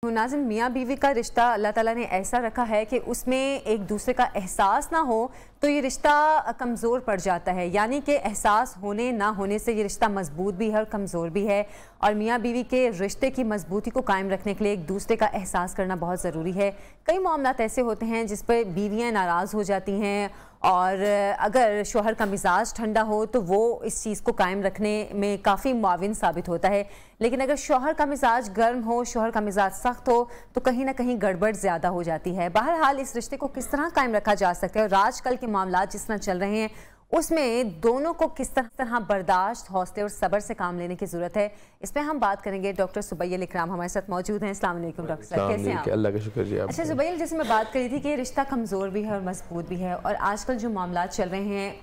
नाज़िम, मियाँ बीवी का रिश्ता अल्लाह ताला ने ऐसा रखा है कि उसमें एक दूसरे का एहसास ना हो तो ये रिश्ता कमज़ोर पड़ जाता है। यानी कि एहसास होने ना होने से ये रिश्ता मजबूत भी है और कमज़ोर भी है। और मियाँ बीवी के रिश्ते की मजबूती को कायम रखने के लिए एक दूसरे का एहसास करना बहुत ज़रूरी है। कई मामलात ऐसे होते हैं जिस पर बीवियाँ नाराज़ हो जाती हैं और अगर शोहर का मिजाज ठंडा हो तो वो इस चीज़ को कायम रखने में काफ़ी मुआविन साबित होता है। लेकिन अगर शोहर का मिजाज गर्म हो, शोहर का मिजाज सख्त हो तो कहीं ना कहीं गड़बड़ ज़्यादा हो जाती है। बहरहाल इस रिश्ते को किस तरह कायम रखा जा सकता है और आजकल के मामलात जिस तरह चल रहे हैं उसमें दोनों को किस तरह बर्दाश्त, हौसले और सब्र से काम लेने की ज़रूरत है, इस पर हम बात करेंगे। डॉक्टर सुबैल इकराम हमारे साथ मौजूद हैं। अस्सलाम वालेकुम डॉक्टर साहब, कैसे हैं आप? अल्लाह का शुक्र जी। अच्छा सुबैल, जैसे मैं बात करी थी कि रिश्ता कमज़ोर भी है और मजबूत भी है और आजकल जो मामलात चल रहे हैं,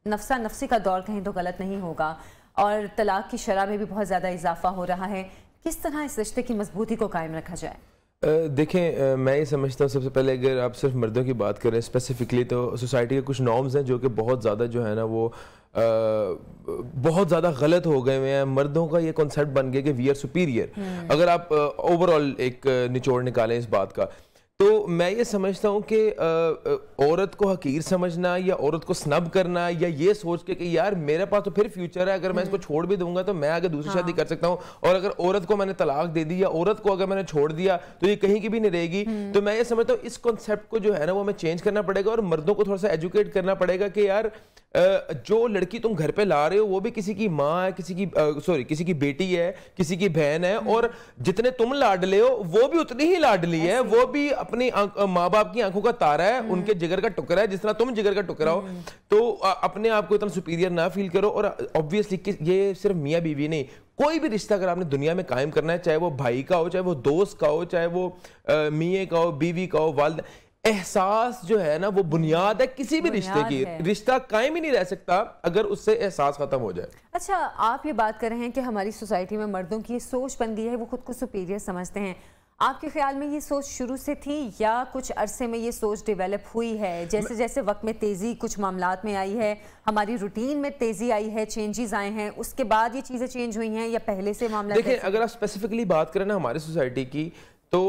नफ्सा नफ्सी का दौर कहीं तो गलत नहीं होगा और तलाक की शरह में भी बहुत ज़्यादा इजाफा हो रहा है। किस तरह इस रिश्ते की मजबूती को कायम रखा जाए? देखें, मैं ये समझता हूँ सबसे पहले अगर आप सिर्फ मर्दों की बात करें स्पेसिफिकली तो सोसाइटी के कुछ नॉर्म्स हैं जो कि बहुत ज़्यादा जो है ना वो बहुत ज़्यादा गलत हो गए हुए हैं। मर्दों का ये कॉन्सेप्ट बन गया कि वी आर सुपीरियर। अगर आप ओवरऑल एक निचोड़ निकालें इस बात का तो मैं ये समझता हूँ कि औरत को हकीर समझना या औरत को स्नब करना या ये सोच के कि यार मेरे पास तो फिर फ्यूचर है, अगर मैं इसको छोड़ भी दूंगा तो मैं आगे दूसरी शादी कर सकता हूँ, और अगर औरत को मैंने तलाक दे दी या औरत को अगर मैंने छोड़ दिया तो ये कहीं की भी नहीं रहेगी। तो मैं ये समझता हूँ इस कॉन्सेप्ट को जो है ना वो हमें चेंज करना पड़ेगा और मर्दों को थोड़ा सा एजुकेट करना पड़ेगा कि यार जो लड़की तुम घर पे ला रहे हो वो भी किसी की माँ है, किसी की बेटी है, किसी की बहन है, और जितने तुम लाडले हो वो भी उतनी ही लाडली है, वो भी अपनी माँ बाप की आंखों का तारा है, उनके जिगर का टुकड़ा है जिस तरह तुम जिगर का टुकड़ा हो। तो अपने आप को इतना सुपीरियर ना फील करो। और ऑब्वियसली ये सिर्फ मियाँ बीवी नहीं, कोई भी रिश्ता अगर आपने दुनिया में कायम करना है, चाहे वो भाई का हो, चाहे वो दोस्त का हो, चाहे वो मियाँ का हो, बीवी का हो, वालिद, एहसास जो है ना वो बुनियाद है किसी भी रिश्ते की। रिश्ता कायम ही नहीं रह सकता अगर उससे एहसास खत्म हो जाए। अच्छा, आप ये बात कर रहे हैं कि हमारी सोसाइटी में मर्दों की ये सोच बन गई है, वो खुद को सुपीरियर समझते हैं। आपके ख्याल में ये सोच शुरू से थी या कुछ अरसे में ये सोच डेवलप हुई है? जैसे जैसे वक्त में तेज़ी कुछ मामलात में आई है, हमारी रूटीन में तेज़ी आई है, चेंजेस आए हैं, उसके बाद ये चीज़ें चेंज हुई हैं या पहले से मामला? देखिए, अगर आप स्पेसिफिकली बात करें ना हमारे सोसाइटी की तो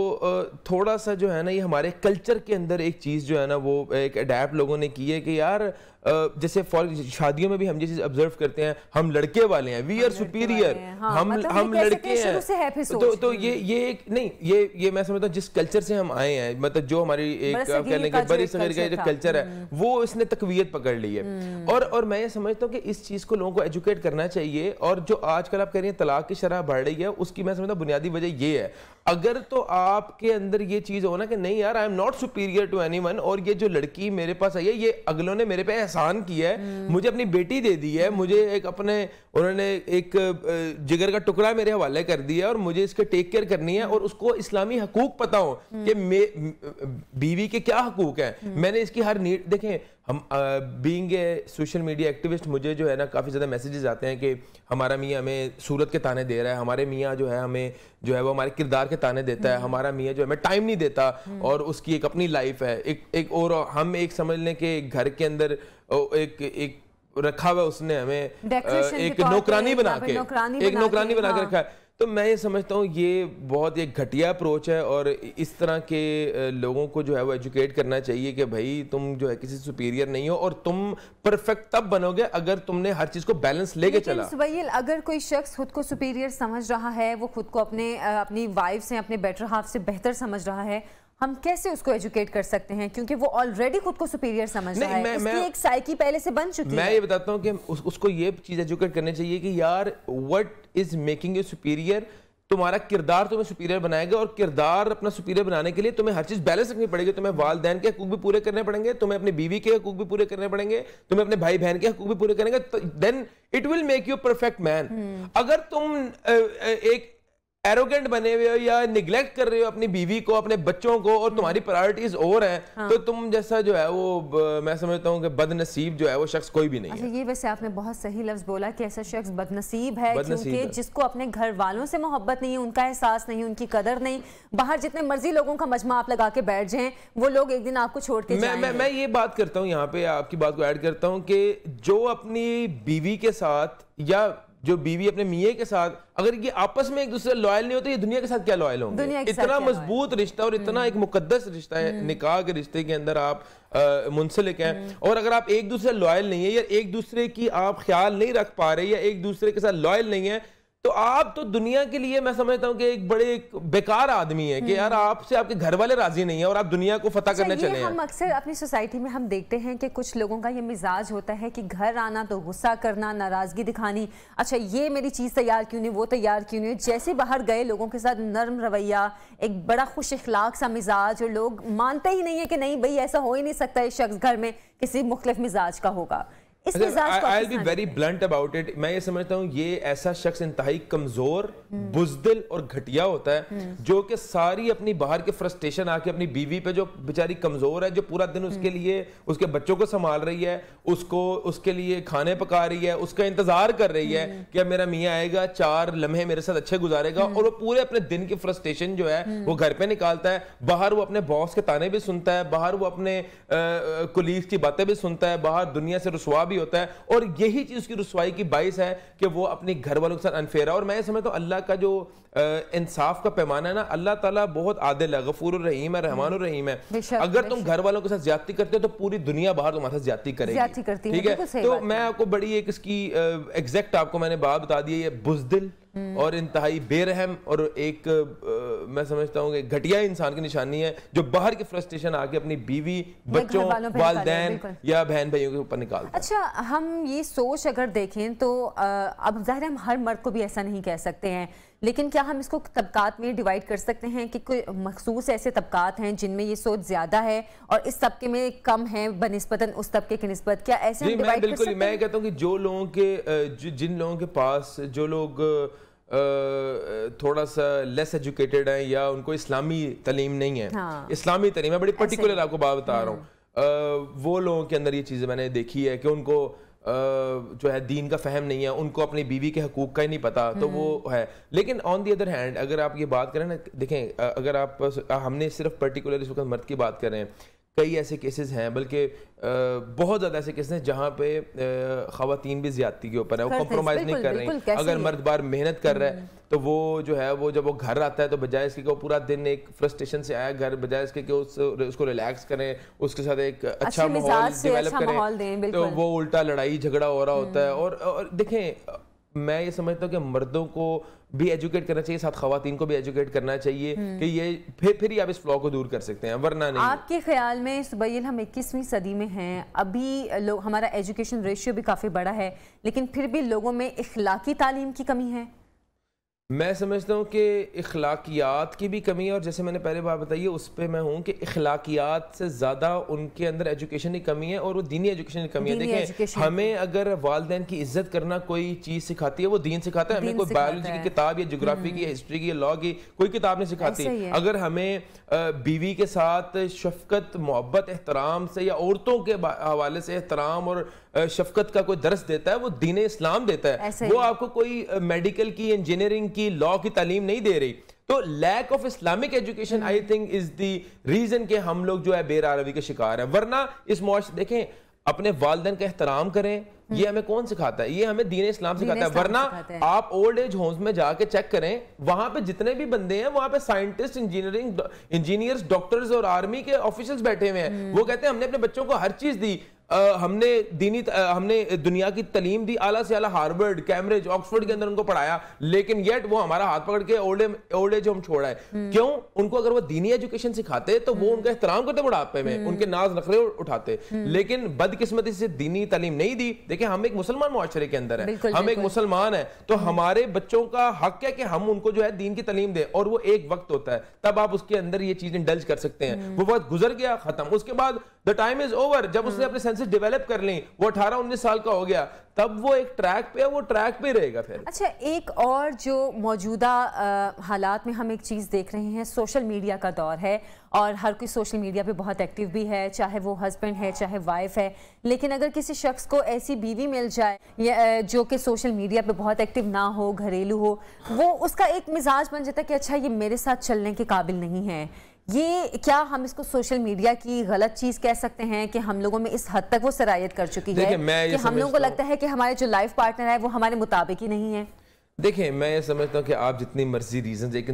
थोड़ा सा जो है ना ये हमारे कल्चर के अंदर एक चीज़ जो है ना वो एक अडैप्ट लोगों ने की है कि यार जैसे फॉर शादियों में भी हम ये चीज़ ऑब्जर्व करते हैं, हम लड़के वाले हैं, वी आर सुपीरियर, हम लड़के हैं। तो ये एक नहीं, ये मैं समझता हूँ जिस कल्चर से हम आए हैं, मतलब जो हमारी एक कहने के बड़ी सगीर का जो कल्चर है वो इसने तकवीयत पकड़ ली है। और मैं ये समझता हूँ कि इस चीज़ को लोगों को एजुकेट करना चाहिए। और जो आजकल आप कह रही हैं तलाक की शरह बढ़ रही है, उसकी मैं समझता हूँ बुनियादी वजह ये है, अगर तो आपके अंदर ये चीज़ हो ना कि नहीं यार I am not superior to anyone, और ये जो लड़की मेरे पास आई है ये अगलों ने मेरे पे एहसान किया है, मुझे अपनी बेटी दे दी है, मुझे एक अपने उन्होंने एक जिगर का टुकड़ा मेरे हवाले कर दिया और मुझे इसके टेक केयर करनी है, और उसको इस्लामी हकूक पता हो कि बीवी के क्या हकूक हैं, मैंने इसकी हर नीड। देखें, हम being a social media activist, मुझे जो है ना काफ़ी ज़्यादा मैसेजेस आते हैं कि हमारा मियाँ हमें सूरत के ताने दे रहा है, हमारे मियाँ जो है हमें जो है वो हमारे किरदार के ताने देता है, हमारा मियाँ जो हमें टाइम नहीं देता और उसकी एक अपनी लाइफ है, एक और हम एक समझ लें कि घर के अंदर एक रखा हुआ उसने हमें एक नौकरानी बना के रखा है। तो मैं ये समझता हूँ ये बहुत एक घटिया अप्रोच है और इस तरह के लोगों को जो है वो एजुकेट करना चाहिए कि भाई तुम जो है किसी सुपीरियर नहीं हो और तुम परफेक्ट तब बनोगे अगर तुमने हर चीज को बैलेंस लेके चला। सुबैल, अगर कोई शख्स खुद को सुपीरियर समझ रहा है, वो खुद को अपनी वाइफ से, अपने बेटर हाफ से बेहतर समझ रहा है, हम कैसे उसको एजुकेट कर सकते हैं? क्योंकि वो ऑलरेडी खुद को सुपीरियर समझ रहा है, उसकी एक साइकी पहले से बन चुकी है। मैं ये बताता हूँ कि उसको ये चीज एजुकेट करनी चाहिए कि यार what is making you superior, तुम्हारा किरदार तुम्हें सुपीरियर बनाएगा, और किरदार अपना सुपीरियर बनाने के लिए तुम्हें हर चीज बैलेंस रखनी पड़ेगी। तुम्हें वालिदैन के हकूक भी पूरे करने पड़ेंगे, तुम्हें अपनी बीवी के हकूक भी पूरे करने पड़ेंगे, तुम्हें अपने भाई बहन के हकूक भी पूरे करेंगे, then it will make you perfect man. अगर तुम एक एरोगेंट बने हुए हो या निगलेक्ट कर रहे हो अपनी बीवी को, अपने बच्चों को, और तुम्हारी प्रायोरिटीज और हैं, तो तुम जैसा जो है वो मैं समझता हूँ कि बदनसीब जो है वो शख्स कोई भी नहीं है। ये वैसे आपने बहुत सही लफ्ज बोला कि ऐसा शख्स बदनसीब है, क्योंकि जिसको अपने घर वालों से मोहब्बत नहीं है, उनका एहसास नहीं, उनकी कदर नहीं। बाहर जितने मर्जी लोगों का मजमा आप लगा के बैठ जाएं, वो लोग एक दिन आपको छोड़ के जाएंगे। मैं ये बात करता हूँ, यहाँ पे आपकी बात को ऐड करता हूँ कि जो अपनी बीवी के साथ या جو بیوی اپنے میاں کے ساتھ اگر یہ آپس میں ایک دوسرے لائل نہیں ہوتے یہ دنیا کے ساتھ کیا لائل ہوں گے. اتنا مضبوط رشتہ اور اتنا ایک مقدس رشتہ ہے, نکاح کے رشتے کے اندر آپ منسلک ہیں, اور اگر آپ ایک دوسرے لائل نہیں ہیں یا ایک دوسرے کی آپ خیال نہیں رکھ پا رہے یا ایک دوسرے کے ساتھ لائل نہیں ہیں تو آپ تو دنیا کے لیے میں سمجھتا ہوں کہ ایک بڑے بیکار آدمی ہے کہ یار آپ سے آپ کے گھر والے راضی نہیں ہیں اور آپ دنیا کو فتح کرنے چلے ہیں. ہم اکثر اپنی سوسائٹی میں ہم دیکھتے ہیں کہ کچھ لوگوں کا یہ مزاج ہوتا ہے کہ گھر آنا تو غصہ کرنا, ناراضگی دکھانی, اچھا یہ میری چیز تیار کیوں نہیں, وہ تیار کیوں نہیں, جیسے باہر گئے لوگوں کے ساتھ نرم رویہ, ایک بڑا خوش اخلاق سا مزاج, اور لوگ مانتے ہی نہیں ہے کہ نہیں بھئی ایسا ہو ہی نہیں سکتا اس شخص گھر میں کسی مختلف مزاج کا ہوگا. I'll be very blunt about it. میں یہ سمجھتا ہوں یہ ایسا شخص انتہائی کمزور, بزدل اور گھٹیا ہوتا ہے جو کہ ساری اپنی باہر کے فرسٹریشن آ کے اپنی بیوی پہ جو بیچاری کمزور ہے, جو پورا دن اس کے لیے اس کے بچوں کو سنبھال رہی ہے, اس کے لیے کھانے پکا رہی ہے, اس کا انتظار کر رہی ہے کہ اب میرا میاں آئے گا 4 لمحے میرے ساتھ اچھے گزارے گا, اور وہ پورے اپنے دن کی فرسٹریشن جو ہے وہ گھر پہ نکالتا ہے. باہر وہ اپنے باس کے تانے بھی سنتا ہے, باہر وہ اپنے کولیگز کی باتیں بھی سنتا ہے, باہر دنیا سے رسوا ہوتا ہے, اور یہی چیز کی رسوائی کی باعث ہے کہ وہ اپنے گھر والوں کے ساتھ انفیئر ہے. اور میں سمجھتا ہوں اللہ کا جو انصاف کا پیمانہ ہے نا, اللہ تعالیٰ بہت عادل ہے, غفور الرحیم ہے, رحمان الرحیم ہے. اگر تم گھر والوں کے ساتھ زیادتی کرتے ہو تو پوری دنیا باہر تمہارے ساتھ زیادتی کرے گی, ٹھیک ہے. تو میں آپ کو بڑی ایک اس کی ایگزیکٹ آپ کو میں نے بات بتا دی ہے, یہ بزدل اور انتہائی بے رحم اور ایک میں سمجھتا ہوں کہ گھٹیا انسان کی نشانی ہے جو باہر کی فرسٹریشن آ کے اپنی بیوی, بچوں, والدین یا بہن بھائیوں کے اوپر نکالتا ہے. اچھا ہم یہ سوچ اگر دیکھیں تو اب ظاہر ہم ہر مرد کو بھی ایسا نہیں کہہ سکتے ہیں, لیکن کیا ہم اس کو طبقات میں ڈیوائیڈ کر سکتے ہیں کہ کوئی مخصوص ایسے طبقات ہیں جن میں یہ سوچ زیادہ ہے اور اس طبقے میں کم ہے بنسبتاً اس طبقے کی نسبت, کیا ایسے ہم ڈیوائیڈ کر سکتے ہیں؟ میں کہتا ہوں کہ جو لوگوں کے جن لوگوں کے پاس جو لوگ تھوڑا سا لیس ایجوکیٹڈ ہیں یا ان کو اسلامی تعلیم نہیں ہے, اسلامی تعلیم میں بڑی پرٹیکولر آپ کو بات بتا رہا ہوں, وہ لوگوں کے اندر یہ چیزیں میں نے دیکھی ہے کہ ان کو جو ہے دین کا فہم نہیں ہے, ان کو اپنی بیوی کے حقوق کا ہی نہیں پتا, تو وہ ہے. لیکن آن دی ادر ہینڈ اگر آپ یہ بات کریں نا, دیکھیں اگر آپ ہم نے صرف پرٹیکولر اس وقت مرد کی بات کر رہے ہیں, کئی ایسے کیسز ہیں, بلکہ بہت زیادہ ایسے کیسز ہیں جہاں پہ خواتین بھی زیادتی کے اوپر ہے, وہ کمپرومائز نہیں کر رہی. اگر مرد بار محنت کر رہا ہے تو وہ جو ہے وہ جب وہ گھر آتا ہے تو بجائے اس کے کہ وہ پورا دن ایک فرسٹریشن سے آیا گھر, بجائے اس کے کہ اس کو ریلیکس کریں, اس کے ساتھ ایک اچھا ماحول ڈیولپ کریں, تو وہ الٹا لڑائی جھگڑا ہو رہا ہوتا ہے. اور دیکھیں میں یہ سمجھتا ہوں کہ مردوں کو بھی ایجوکیٹ کرنا چاہیے, ساتھ خواتین کو بھی ایجوکیٹ کرنا چاہیے کہ یہ پھر ہی آپ اس فلاء کو دور کر سکتے ہیں, ورنہ نہیں. آپ کے خیال میں سبیل ہم 21ویں صدی میں ہیں, ابھی ہمارا ایجوکیشن ریشیو بھی کافی بڑا ہے, لیکن پھر بھی لوگوں میں اخلاقی تعلیم کی کمی ہے؟ میں سمجھتا ہوں کہ اخلاقیات کی بھی کمی ہے, اور جیسے میں نے پہلے بات بتائی ہے اس پہ میں ہوں کہ اخلاقیات سے زیادہ ان کے اندر ایجوکیشن کی کمی ہے, اور وہ دینی ایجوکیشن کی کمی ہے. دیکھیں ہمیں اگر والدین کی عزت کرنا کوئی چیز سکھاتی ہے وہ دین سکھاتا ہے, ہمیں کوئی بایولوجی کی کتاب یا جغرافی کی, ہسٹری کی, یا لاء کی کوئی کتاب نہیں سکھاتی. اگر ہمیں بیوی کے ساتھ شفقت, محبت, احترام سے یا عورتوں کے حوالے سے احترام اور شفقت کا کوئی درس دیتا ہے وہ دین اسلام دیتا ہے, وہ آپ کو کوئی میڈیکل کی, انجینئرنگ کی, لاء کی تعلیم نہیں دے رہی. تو lack of Islamic education I think is the reason کہ ہم لوگ جو ہے بے راہ روی کے شکار ہیں. ورنہ اس معاشرے دیکھیں اپنے والدین کا احترام کریں, یہ ہمیں کون سکھاتا ہے؟ یہ ہمیں دین اسلام سکھاتا ہے. ورنہ آپ اولڈ ایج ہومز میں جا کے چیک کریں, وہاں پہ جتنے بھی بندے ہیں وہاں پہ سائنٹسٹ, انجینئرز, ڈاکٹرز اور آرمی کے آفیشلز بیٹھے ہوئے ہیں. وہ کہتے ہیں ہم نے اپنے بچوں کو ہر چیز دی, ہم نے دنیا کی تعلیم دی, اعلیٰ سے اعلیٰ ہارورڈ, کیمبرج, آکسفورڈ کے اندر ان کو پڑھایا, لیکن یٹ وہ ہمارا ہاتھ پکڑ کے اولڈ ایج ہوم چھوڑا ہے. کیوں؟ ان کو اگر وہ دینی ایجوکیشن سکھاتے تو وہ ان کا احترام کرتے بڑھاپے میں, ان کے ناز نخرے اٹھاتے. لیکن بدقسمتی سے دینی تعلیم نہیں دی. دیکھیں ہم ایک مسلمان معاشرے کے اندر ہیں, ہم ایک مسلمان ہیں, تو ہمارے بچوں کا حق ہے کہ ہم ان کو جو ہے دین کی تعلیم دیں, اور وہ ایک وقت ہوتا ہے تب آپ اس کے اندر یہ چیزیں ڈلج کر سکتے ہیں. وہ وقت گزر گیا, ختم, اس کے بعد the time is over. جب اس نے اپنے سینسز ڈیولپ کر لیں, وہ 18-19 سال کا ہو گیا, تب وہ ایک ٹریک پہ, وہ ٹریک پہ رہے گا پھر. اچھا ایک اور جو موجودہ حالات میں ہم ایک چیز دیکھ رہے ہیں, سوشل میڈیا کا دور ہے, اور ہر کوئی سوشل میڈیا پہ بہت ایکٹیو بھی ہے, چاہے وہ ہسبینڈ ہے چاہے وائف ہے. لیکن اگر کسی شخص کو ایسی بیوی مل جائے جو کہ سوشل میڈیا پہ بہت ایکٹیو نہ ہو, گھریلو ہو, وہ اس کا ایک مزاج بن جاتا ہے کہ اچھا یہ میرے ساتھ چلنے کے قابل نہیں ہے. یہ کیا ہم اس کو سوشل میڈیا کی غلط چیز کہہ سکتے ہیں کہ ہم لوگوں میں اس حد تک وہ سرایت کر چکی ہے کہ ہم لوگوں کو لگتا ہے کہ ہمارے جو لائف پارٹنر ہے وہ ہمارے مطابق ہی نہیں ہے؟ دیکھیں میں یہ سمجھتا ہوں کہ آپ جتنی مرضی ریزنز ایک